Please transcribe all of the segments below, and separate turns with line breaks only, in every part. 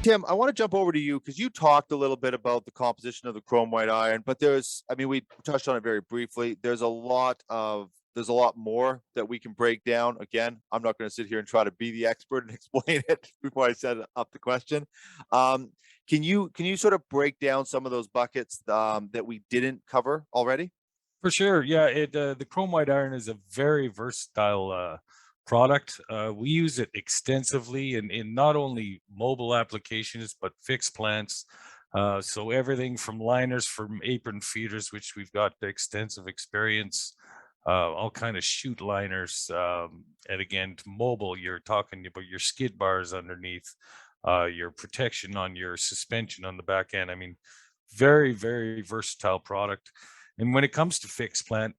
Tim, I want to jump over to you because you talked a little bit about the composition of the chrome white iron, but I mean, we touched on it very briefly. There's a lot more that we can break down. Again, I'm not going to sit here and try to be the expert and explain it before I set up the question. Can you sort of break down some of those buckets that we didn't cover already?
For sure, yeah. The chrome white iron is a very versatile product. We use it extensively in not only mobile applications but fixed plants. So everything from liners, from apron feeders, which we've got extensive experience, all kind of chute liners, and again, to mobile, you're talking about your skid bars underneath, your protection on your suspension on the back end. I mean, very, very versatile product. And when it comes to fixed plant,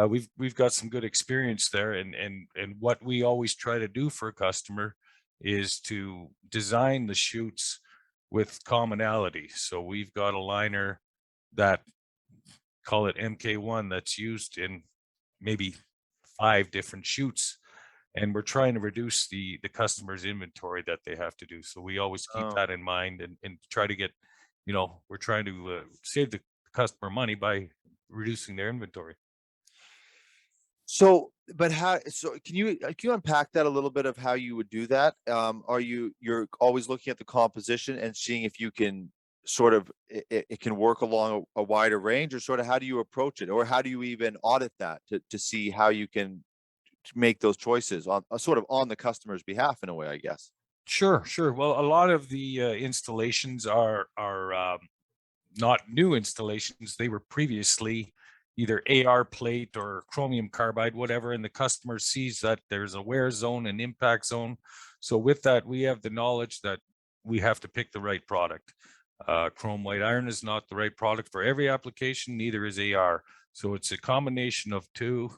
we've got some good experience there. And what we always try to do for a customer is to design the chutes with commonality. So we've got a liner that, call it MK1, that's used in maybe 5 different chutes, and we're trying to reduce the customer's inventory that they have to do. So we always keep
Oh.
that in mind and try to get, we're trying to save the customer money by reducing their inventory.
So, but can you unpack that a little bit of how you would do that? You're always looking at the composition and seeing if you can sort of it can work along a wider range, or sort of how do you approach it, or how do you even audit that to see how you can make those choices on sort of on the customer's behalf in a way, I guess.
Sure, sure. Well, a lot of the installations are not new installations. They were previously either AR plate or chromium carbide, whatever, and the customer sees that there's a wear zone and impact zone. So with that, we have the knowledge that we have to pick the right product. Chrome white iron is not the right product for every application, neither is AR. So it's a combination of 2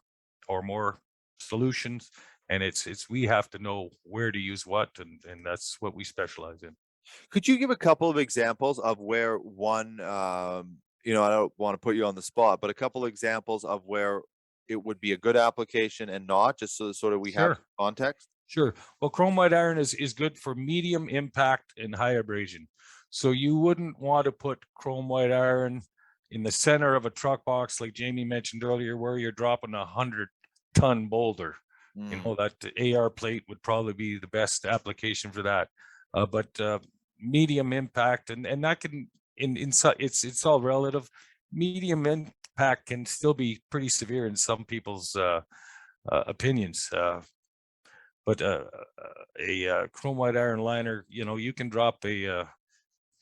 or more solutions, and it's we have to know where to use what, and that's what we specialize in.
Could you give a couple of examples of where one, I don't want to put you on the spot, but a couple of examples of where it would be a good application and not, just so sort of we have
Sure.
context?
Sure. Well, chrome white iron is good for medium impact and high abrasion. So you wouldn't want to put chrome white iron in the center of a truck box, like Jamie mentioned earlier, where you're dropping 100-ton boulder.
Mm,
That AR plate would probably be the best application for that. But medium impact, and that can it's all relative. Medium impact can still be pretty severe in some people's opinions. But a chrome white iron liner, you can drop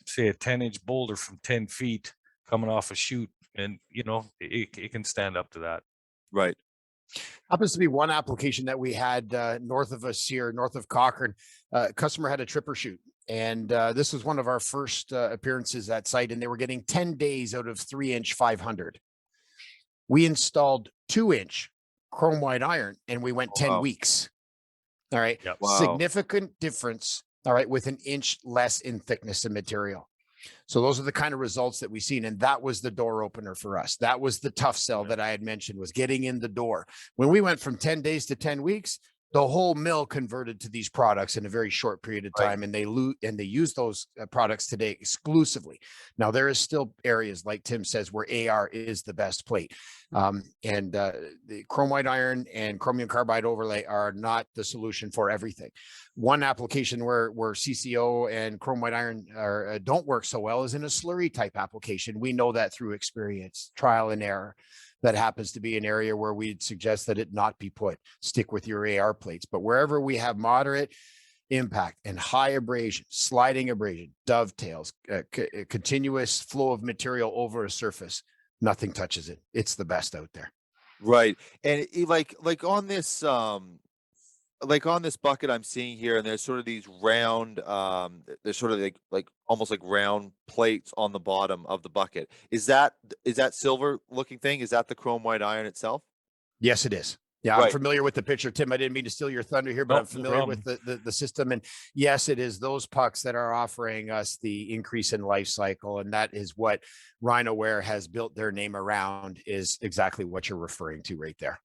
say a 10-inch boulder from 10 feet coming off a chute, and it can stand up to that.
right.
Happens to be one application that we had north of us here, north of Cochrane. Customer had a tripper shoot, and this was one of our first appearances at site, and they were getting 10 days out of 3-inch 500. We installed 2-inch chrome white iron, and we went
Oh,
10
wow.
weeks. All right.
Yep.
Wow.
Significant difference. All right. With 1 inch less in thickness of material. So those are the kind of results that we've seen. And that was the door opener for us. That was the tough sell that I had mentioned, was getting in the door. When we went from 10 days to 10 weeks, the whole mill converted to these products in a very short period of time, and they use those products today exclusively. Now there is still areas, like Tim says, where AR is the best plate, and the chrome white iron and chromium carbide overlay are not the solution for everything. One application where CCO and chrome white iron don't work so well is in a slurry type application. We know that through experience, trial and error. That happens to be an area where we'd suggest that it not be put. Stick with your AR plates. But wherever we have moderate impact and high abrasion, sliding abrasion, dovetails, continuous flow of material over a surface, nothing touches it. It's the best out there.
Right. And like on this bucket I'm seeing here, and there's sort of these round, there's sort of like almost like round plates on the bottom of the bucket. Is that silver looking thing? Is that the chrome white iron itself?
Yes, it is. Yeah, I'm
Right.
familiar with the picture, Tim. I didn't mean to steal your thunder here, but
No,
I'm familiar with the system. And yes, it is those pucks that are offering us the increase in life cycle. And that is what Rhinowear has built their name around, is exactly what you're referring to right there.